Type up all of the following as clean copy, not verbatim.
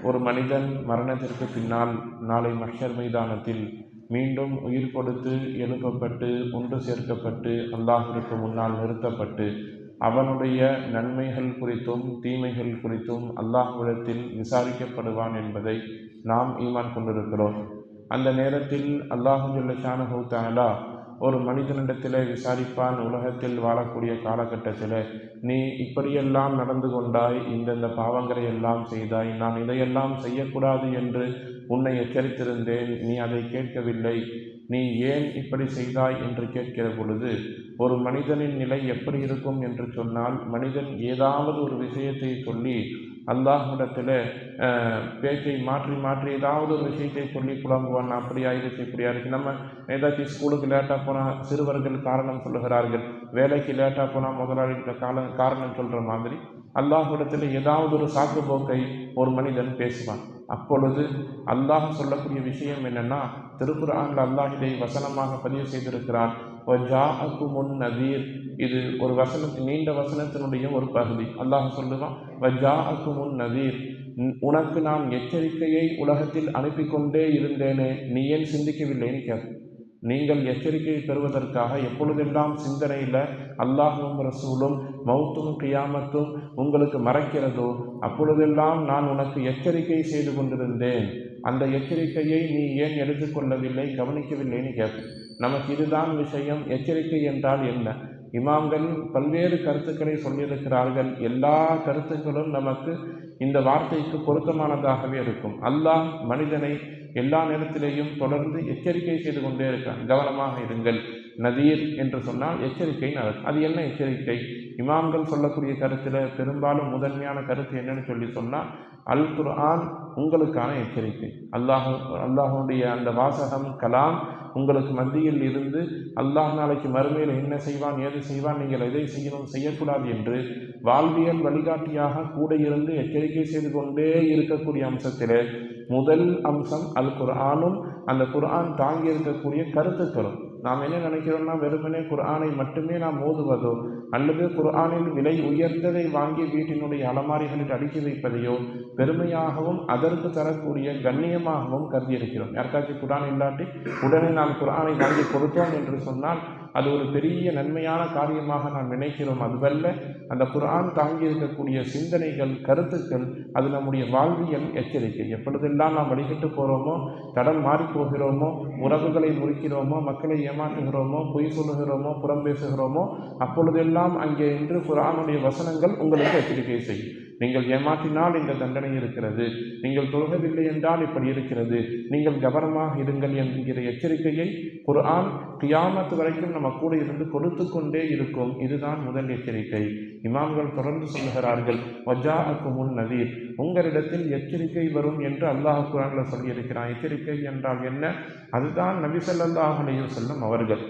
ஒரு மனிதன் மரணத்திற்கு பின்னால் நாளை மஹ்ஷர் மைதானத்தில் மீண்டும் உயிர் கொடுத்து எழுப்பப்பட்டு ஒன்று சேர்க்கப்பட்டு அல்லாஹ்விற்கு முன்னால் நிறுத்தப்பட்டு அவனுடைய நன்மைகள் குறித்தும் தீமைகள் குறித்தும் அல்லாஹ்விடத்தில் விசாரிக்கப்படுவான் என்பதை நாம் ஈமான் கொண்டிருக்கிறோம். அந்த நேரத்தில் அல்லாஹு ஜல்ல ஷானஹு தஆலா ஒரு மனிதனிடத்தில் விசாரிப்பான். உலகத்தில் வாழக்கூடிய காலகட்டத்தில் நீ இப்படியெல்லாம் நடந்து கொண்டாய், இந்தந்த பாவங்களை எல்லாம் செய்தாய், நான் இதையெல்லாம் செய்யக்கூடாது என்று உன்னை எச்சரித்திருந்தேன், நீ அதை கேட்கவில்லை, நீ ஏன் இப்படி செய்தாய் என்று கேட்கிற பொழுது ஒரு மனிதனின் நிலை எப்படி இருக்கும் என்று சொன்னால், மனிதன் ஏதாவது ஒரு விஷயத்தை சொல்லி அல்லாஹ்விடத்தில் பேச்சை மாற்றி மாற்றி ஏதாவது ஒரு விஷயத்தை சொல்லி புலம்புவான். அப்படி ஆயிடுச்சு, இப்படி ஆயிடுச்சு. நம்ம ஏதாச்சும் ஸ்கூலுக்கு லேட்டாக போனால் சிறுவர்கள் காரணம் சொல்லுகிறார்கள், வேலைக்கு லேட்டாக போனால் முதலாளிகிட்ட காரணம் சொல்கிற மாதிரி அல்லாஹ்விடத்தில் ஏதாவது ஒரு சாக்கு போக்கை ஒரு மனிதன் பேசுவான். அப்பொழுது அல்லாஹ் சொல்லக்கூடிய விஷயம் என்னென்னா, திருக்குர்ஆனில் அல்லாஹ் இதை வசனமாக பதிவு செய்திருக்கிறான். வஜாஅகுமுன் நதீர், இது ஒரு நீண்ட வசனத்தினுடைய ஒரு பகுதி. அல்லாஹ் சொல்லுவான், வஜாஅகுமுன் நதீர், உனக்கு நான் எச்சரிக்கையை உலகத்தில் அனுப்பி கொண்டே இருந்தேனே, நீ ஏன் சிந்திக்கவில்லைன்னு கேட்கும். நீங்கள் எச்சரிக்கையை பெறுவதற்காக எப்பொழுதெல்லாம் சிந்தனையில் அல்லாஹும் ரசூலும் மௌத்தும் கியாமத்தும் உங்களுக்கு மறைக்கிறதோ அப்பொழுதெல்லாம் நான் உனக்கு எச்சரிக்கை செய்து கொண்டிருந்தேன், அந்த எச்சரிக்கையை நீ ஏன் எடுத்துக்கொள்ளவில்லை, கவனிக்கவில்லைன்னு கேட்கும். நமக்கு இதுதான் விஷயம். எச்சரிக்கை என்றால் என்ன? இமாம்கள் பல்வேறு கருத்துக்களை சொல்லியிருக்கிறார்கள். எல்லா கருத்துக்களும் நமக்கு இந்த வார்த்தைக்கு பொருத்தமானதாகவே இருக்கும். அல்லாஹ் மனிதனை எல்லா நேரத்திலேயும் தொடர்ந்து எச்சரிக்கை செய்து கொண்டே இருக்கான். கவனமாக இருங்கள். நதீர் என்று சொன்னால் எச்சரிக்கை நடக்கும். அது என்ன எச்சரிக்கை? இமாம்கள் சொல்லக்கூடிய கருத்தில் பெரும்பாலும் கருத்து என்னன்னு சொல்லி சொன்னால், அல் குர்ஆன் உங்களுக்கான எச்சரிக்கை. அல்லாஹுடைய அந்த வாசகம் கலாம் உங்களுக்கு மத்தியில் இருந்து அல்லாஹ் நாளைக்கு மறுமையில் என்ன செய்வான், ஏது செய்வான், நீங்கள் எதை செய்யணும் செய்யக்கூடாது என்று வாழ்வியல் வழிகாட்டியாக கூட இருந்து எச்சரிக்கை செய்து கொண்டே இருக்கக்கூடிய அம்சத்திலே முதல் அம்சம் அல் குர்ஆனும் அந்த குர்ஆன் தாங்கி இருக்கக்கூடிய கருத்துக்களும். நாம் என்ன நினைக்கிறோம்னா, வெறுமனே குர்ஆனை மட்டுமே நாம் ஓதுவதோ அல்லது குர்ஆனில் விலை உயர்ந்ததை வாங்கி வீட்டினுடைய அலமாரிகளில் அடுக்கி வைப்பதையோ பெருமையாகவும் அதற்கு தரக்கூடிய கண்ணியமாகவும் கருதி இருக்கிறோம். யாருக்காச்சும் குர்ஆன் இல்லாட்டி உடனே நாம் குர்ஆனை வாங்கி கொடுத்தோம் என்று சொன்னால் அது ஒரு பெரிய நன்மையான காரியமாக நாம் நினைக்கிறோம். அதுவல்ல, அந்த குர்ஆன் தாங்கி இருக்கக்கூடிய சிந்தனைகள், கருத்துக்கள், அது நம்முடைய வாழ்வியல் எச்சரிக்கை. எப்பொழுதெல்லாம் நாம் வழிகிட்டு போகிறோமோ, தடம் மாறி போகிறோமோ, உறவுகளை முறிக்கிறோமோ, மக்களை ஏமாற்றுகிறோமோ, பொய் சொல்லுகிறோமோ, புறம் பேசுகிறோமோ, அப்பொழுதெல்லாம் அங்கே இன்று குர்ஆனுடைய வசனங்கள் உங்களுக்கு எச்சரிக்கை செய்யும். நீங்கள் ஏமாற்றினால் இந்த தண்டனை இருக்கிறது, நீங்கள் தொழுகவில்லை என்றால் இப்படி இருக்கிறது, நீங்கள் கவனமாக இருங்கள் என்கிற எச்சரிக்கையை குர்ஆன் கியாமத் வரைக்கும் நம்ம கூட இருந்து கொடுத்து கொண்டே இருக்கும். இதுதான் முதல் எச்சரிக்கை. இமாம்கள் தொடர்ந்து சொல்லுகிறார்கள், வஜாஅகுமுன் நதீர், உங்களிடத்தில் எச்சரிக்கை வரும் என்று அல்லாஹ் குர்ஆனில் சொல்லியிருக்கிறான். எச்சரிக்கை என்றால் என்ன? அதுதான் நபி ஸல்லல்லாஹு அலைஹி வஸல்லம் அவர்கள்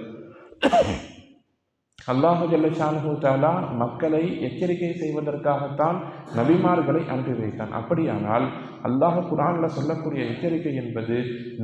அல்லாஹு ஜல்ல ஷானஹு தஆலா மக்களை எச்சரிக்கை செய்வதற்காகத்தான் நபிமார்களை அனுப்பி வைத்தான். அப்படியானால் அல்லாஹ் குர்ஆனில் சொல்லக்கூடிய எச்சரிக்கை என்பது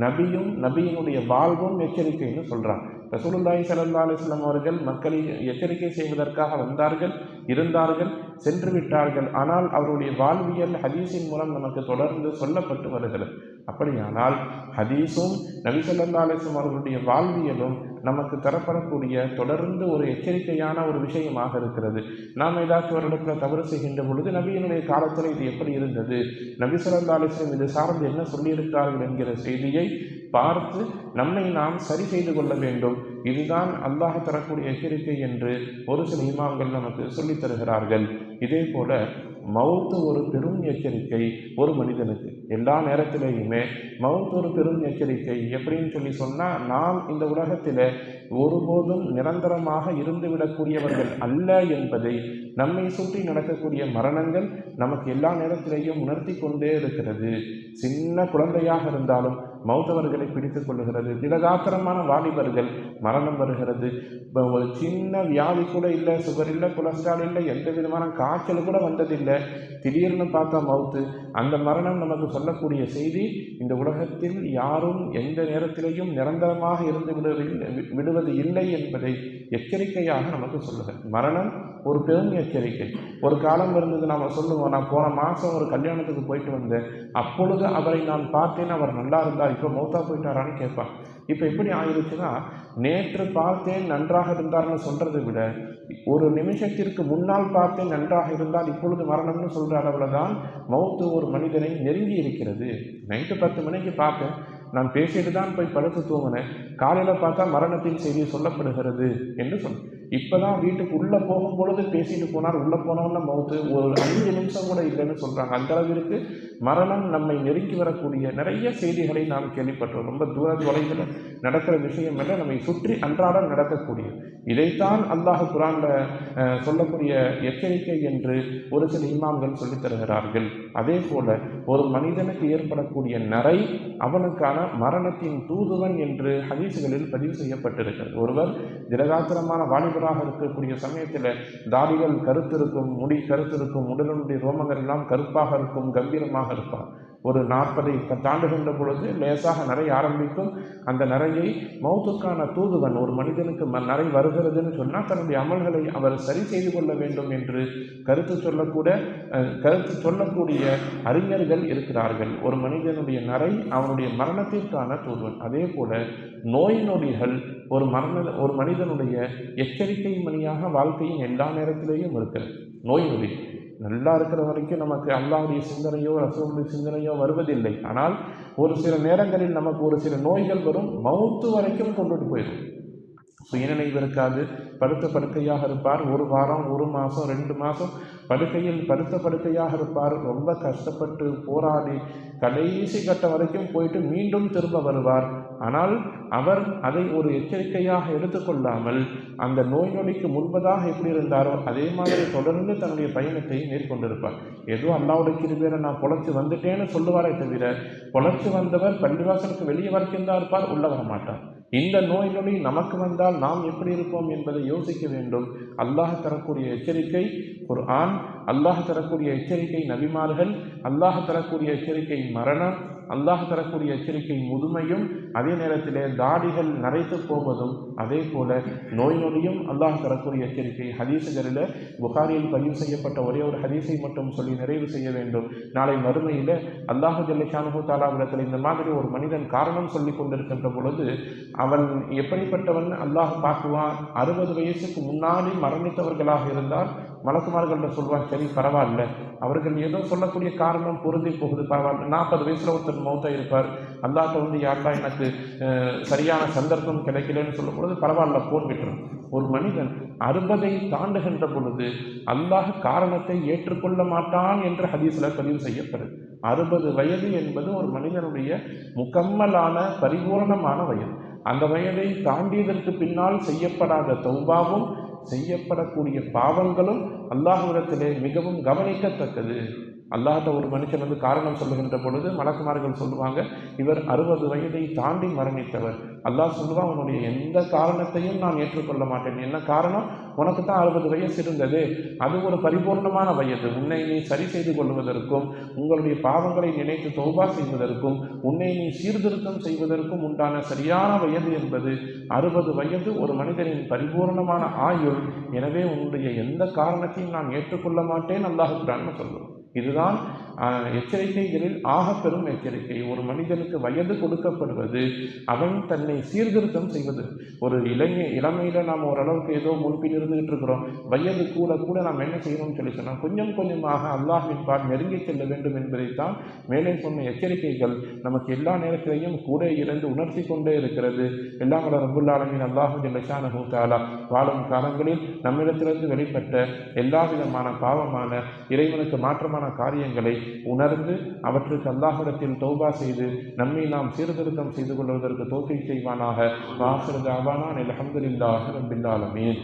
நபியும் நபியினுடைய வாழ்வும் எச்சரிக்கைன்னு சொல்கிறான். ரசூலுல்லாஹி ஸல்லல்லாஹு அலைஹி வஸல்லம் அவர்கள் மக்களை எச்சரிக்கை செய்வதற்காக வந்தார்கள், இருந்தார்கள், சென்று விட்டார்கள். ஆனால் அவருடைய வாழ்வியல் ஹதீஸின் மூலம் நமக்கு தொடர்ந்து சொல்லப்பட்டு வருகிறது. அப்படியானால் ஹதீஸும் நபி ஸல்லல்லாஹு அலைஹி வஸல்லம் அவர்களுடைய வாழ்வியலும் நமக்கு தரப்படக்கூடிய தொடர்ந்து ஒரு எச்சரிக்கையான ஒரு விஷயமாக இருக்கிறது. நாம் ஏதாச்சும் ஒரு இடத்துல தவறு செய்கின்ற பொழுது நபியினுடைய காலத்தில் இது எப்படி இருந்தது, நபி ஸல்லல்லாஹு அலைஹி வஸல்லம் இது சார்ந்து என்ன சொல்லியிருக்கிறார்கள் என்கிற செய்தியை பார்த்து நம்மை நாம் சரி செய்து கொள்ள வேண்டும். இதுதான் அல்லாஹ் தரக்கூடிய எச்சரிக்கை என்று ஒரு சில இமாம்கள் நமக்கு சொல்லித் தருகிறார்கள். இதே போல மவுத்து ஒரு பெரும் எச்சரிக்கை ஒரு மனிதனுக்கு. எல்லா நேரத்திலேயுமே மவுத்து ஒரு பெரும் எச்சரிக்கை. எப்படின்னு சொல்லி சொன்னால், நாம் இந்த உலகத்தில் ஒருபோதும் நிரந்தரமாக இருந்துவிடக்கூடியவர்கள் அல்ல என்பதை நம்மை சுற்றி நடக்கக்கூடிய மரணங்கள் நமக்கு எல்லா நேரத்திலேயும் உணர்த்தி கொண்டே இருக்கிறது. சின்ன குழந்தையாக இருந்தாலும் மௌத்தவர்களை பிடித்துக் கொள்ளுகிறது. திடகாத்திரமான வாலிபர்கள் மரணம் வருகிறது. ஒரு சின்ன வியாதி கூட இல்லை, சுகர் இல்லை, கொலஸ்ட்ரால் இல்லை, எந்த விதமான காய்ச்சல் கூட வந்ததில்லை, திடீர்னு பார்த்தா மவுத்து. அந்த மரணம் நமக்கு சொல்லக்கூடிய செய்தி, இந்த உலகத்தில் யாரும் எந்த நேரத்திலேயும் நிரந்தரமாக இருந்து விடுவது இல்லை என்பதை எச்சரிக்கையாக நமக்கு சொல்லுங்கள். மரணம் ஒரு பெரும் எச்சரிக்கை. ஒரு காலம் இருந்தது, நாம் சொல்லுவோம், நான் போன மாதம் ஒரு கல்யாணத்துக்கு போயிட்டு வந்தேன், அப்பொழுது அவரை நான் பார்த்தேன், அவர் நல்லா இருந்தார், இப்போ மௌத்தா போயிட்டாரான்னு கேட்பான். இப்போ எப்படி ஆயிடுச்சுன்னா, நேற்று பார்த்தேன் நன்றாக இருந்தார்னு சொல்கிறதை விட ஒரு நிமிஷத்திற்கு முன்னால் பார்த்தேன் நன்றாக இருந்தால் இப்பொழுது மரணம்னு சொல்கிற அளவில் தான் மௌத்து ஒரு மனிதனை நெருங்கி இருக்கிறது. நைட்டு 10 மணிக்கு பார்த்தேன், நான் பேசிட்டு தான் போய் படுத்து தூங்கினேன், காலையில் பார்த்தா மரணத்தின் செய்தி சொல்லப்படுகிறது என்று சொன்னேன். இப்போ தான் வீட்டுக்கு உள்ளே போகும்பொழுது பேசிட்டு போனார், உள்ளே போனவொன்னே மௌத்து, ஒரு 5 நிமிஷம் கூட இல்லைன்னு சொல்கிறாங்க. அந்த அளவிற்கு மரணம் நம்மை நெருங்கி வரக்கூடிய நிறைய செய்திகளை நாம் கேள்விப்பட்டோம். ரொம்ப தூர தொலைவில் நடக்கிற விஷயம் என்ற நம்மை சுற்றி அன்றாடம் நடக்கக்கூடிய இதைத்தான் அல்லாஹ் குர்ஆனில் சொல்லக்கூடிய எச்சரிக்கை என்று ஒரு சில இமாம்கள் சொல்லித் தருகிறார்கள். அதே போல ஒரு மனிதனுக்கு ஏற்படக்கூடிய நரை அவனுக்கான மரணத்தின் தூதுவன் என்று ஹதீஸ்களில் பதிவு செய்யப்பட்டிருக்கிறது. ஒருவர் திடகாத்திரமான வாலிபராக இருக்கக்கூடிய சமயத்தில் தாடிகள் கருத்திருக்கும், முடி கருத்திருக்கும், உடலுடைய ரோமங்கள் எல்லாம் கருப்பாக இருக்கும், கம்பீரமாக இருப்பார். ஒரு 40 தாண்டுகின்ற பொழுது லேசாக நரை ஆரம்பிக்கும். அந்த நரையை மௌத்துக்கான தூதுவன், ஒரு மனிதனுக்கு நரை வருகிறதுன்னு சொன்னால் தன்னுடைய அமல்களை அவர் சரி செய்து கொள்ள வேண்டும் என்று கருத்து சொல்லக்கூடிய அறிஞர்கள் இருக்கிறார்கள். ஒரு மனிதனுடைய நரை அவனுடைய மரணத்திற்கான தூதுவன். அதே போல நோய் நொடிகள் ஒரு மனிதனுடைய எச்சரிக்கை மணியாக வாழ்க்கையின் எல்லா நேரத்திலேயும் இருக்கிறது. நோய் நொடி நல்லா இருக்கிற வரைக்கும் நமக்கு அல்லாஹ்வுடைய சிந்தனையோ ரசூலுடைய சிந்தனையோ வருவதில்லை. ஆனால் ஒரு சில நேரங்களில் நமக்கு ஒரு சில நோய்கள் வரும், மௌத்து வரைக்கும் கொண்டுட்டு போயிடும். சுயநினைவு இருக்காது, படுத்த படுக்கையாக இருப்பார், 1 வாரம் 1 மாதம் 2 மாதம் படுக்கையில் படுக்கையாக இருப்பார். ரொம்ப கஷ்டப்பட்டு போராடி கடைசி கட்டம் வரைக்கும் போயிட்டு மீண்டும் திரும்ப வருவார். ஆனால் அவர் அதை ஒரு எச்சரிக்கையாக எடுத்துக்கொள்ளாமல் அந்த நோய் நொடிக்கு முன்பதாக எப்படி இருந்தாரோ அதே மாதிரி தொடர்ந்து தன்னுடைய பயணத்தை மேற்கொண்டிருப்பார். ஏதோ அல்லாஹ்வுடைய கிருபையில நான் பொழைச்சி வந்துட்டேன்னு சொல்லுவாரே தவிர, பொழைச்சி வந்தவர் பள்ளிவாசலுக்கு வெளியே வரைக்கும் தான் இருப்பார், உள்ள வர மாட்டார். இந்த நோய் நொடி நமக்கு வந்தால் நாம் எப்படி இருப்போம் என்பதை யோசிக்க வேண்டும். அல்லாஹ் தரக்கூடிய எச்சரிக்கை குர்ஆன், அல்லாஹ் தரக்கூடிய எச்சரிக்கை நபிமார்கள், அல்லாஹ் தரக்கூடிய எச்சரிக்கை மரணம், அல்லாஹ் தரக்கூடிய எச்சரிக்கை முதுமையும், அதே நேரத்திலே தாடிகள் நரைத்து போவதும், அதே போல நோய் நொடியும் அல்லாஹ் தரக்கூடிய எச்சரிக்கை. ஹதீசுகளில் புகாரியில் பதிவு செய்யப்பட்ட ஒரே ஒரு ஹதீஸை மட்டும் சொல்லி நிறைவு செய்ய வேண்டும். நாளை மறுமையில் அல்லாஹ் ஜல்ல ஷானுஹு தஆலாவிடத்தில் இந்த மாதிரி ஒரு மனிதன் காரணம் சொல்லி கொண்டிருக்கின்ற பொழுது அவன் எப்படிப்பட்டவன் அல்லாஹ் பார்க்குவான். 60 வயசுக்கு முன்னாடி மரணித்தவர்களாக இருந்தால் மலக்குமார்கள்ட்ட சொல்வான், சரி பரவாயில்ல, அவர்கள் ஏதோ சொல்லக்கூடிய காரணம் பொருந்தி போகுது, பரவாயில்ல. 40 வயசில் ஒருத்தர் மௌத்தா இருப்பார், அல்லாஹ்ட்ட யாரெல்லாம் எனக்கு சரியான சந்தர்ப்பம் கிடைக்கலன்னு சொல்லும் பொழுது பரவாயில்ல போன் விட்டுரும். ஒரு மனிதன் 60 தாண்டுகின்ற பொழுது அல்லாஹ் காரணத்தை ஏற்றுக்கொள்ள மாட்டான் என்று ஹதீஸில் பதிவு செய்யப்படுது. 60 வயது என்பது ஒரு மனிதனுடைய முக்கம்மலான பரிபூரணமான வயது. அந்த வயதை தாண்டியதற்கு பின்னால் செய்யப்படாத தௌபாவும் செய்யப்படக்கூடிய பாவங்களும் அல்லாஹ்விடத்திலே மிகவும் கவனிக்கத்தக்கது. அல்லாஹ்ட்ட ஒரு மனுஷன் காரணம் சொல்லுகின்ற பொழுது மலக்குமார்கள் சொல்லுவாங்க, இவர் 60 வயதை தாண்டி மரணித்தவர். அல்லாஹ் சொல்லுவான், உன்னுடைய எந்த காரணத்தையும் நான் ஏற்றுக்கொள்ள மாட்டேன். என்ன காரணம்? உனக்கு தான் 60 வயசு இருந்தது, அது ஒரு பரிபூர்ணமான வயது. உன்னை நீ சரி செய்து கொள்வதற்கும், உங்களுடைய பாவங்களை நினைத்து தௌபா செய்வதற்கும், உன்னை நீ சீர்திருத்தம் செய்வதற்கும் உண்டான சரியான வயது என்பது 60 வயது ஒரு மனிதனின் பரிபூர்ணமான ஆயுள். எனவே உன்னுடைய எந்த காரணத்தையும் நான் ஏற்றுக்கொள்ள மாட்டேன் அல்லாஹ் குர்ஆன்ல சொல்லுவோம். இதுதான் எச்சரிக்கைகளில் ஆகப்பெரும் எச்சரிக்கை. ஒரு மனிதனுக்கு வயது கொடுக்கப்படுவது அவன் தன்னை சீர்திருத்தம் செய்வது. ஒரு இளமையில் நாம் ஓரளவுக்கு ஏதோ முன்பின் இருந்துகிட்டு இருக்கிறோம், வயது கூட கூட நாம் என்ன செய்யணும்னு சொல்லி சொன்னால் கொஞ்சம் கொஞ்சமாக அல்லாஹ்வின் பால் நெருங்கி செல்ல வேண்டும் என்பதைத்தான் மேலே சொன்ன எச்சரிக்கைகள் நமக்கு எல்லா நேரத்திலையும் கூட இருந்து உணர்த்தி கொண்டே இருக்கிறது. எல்லாம் வல்ல ரப்புல் ஆலமீன் அல்லாஹ் ஜல்ல ஷானஹு தஆலா வாழும் காலங்களில் நம்மிடத்திலிருந்து வெளிப்பட்ட எல்லா விதமான பாவமான இறைவனுக்கு மாற்றமான காரியங்களை உணர்ந்து அவற்றுக்கு அல்லாஹ்விடத்தில் தௌபா செய்து நம்மை நாம் சீர்திருத்தம் செய்து கொள்வதற்கு தௌஃபீக் செய்வானாக. வாஹிரு தஅவானா அல்ஹம்துலில்லாஹி ரப்பில் ஆலமீன்.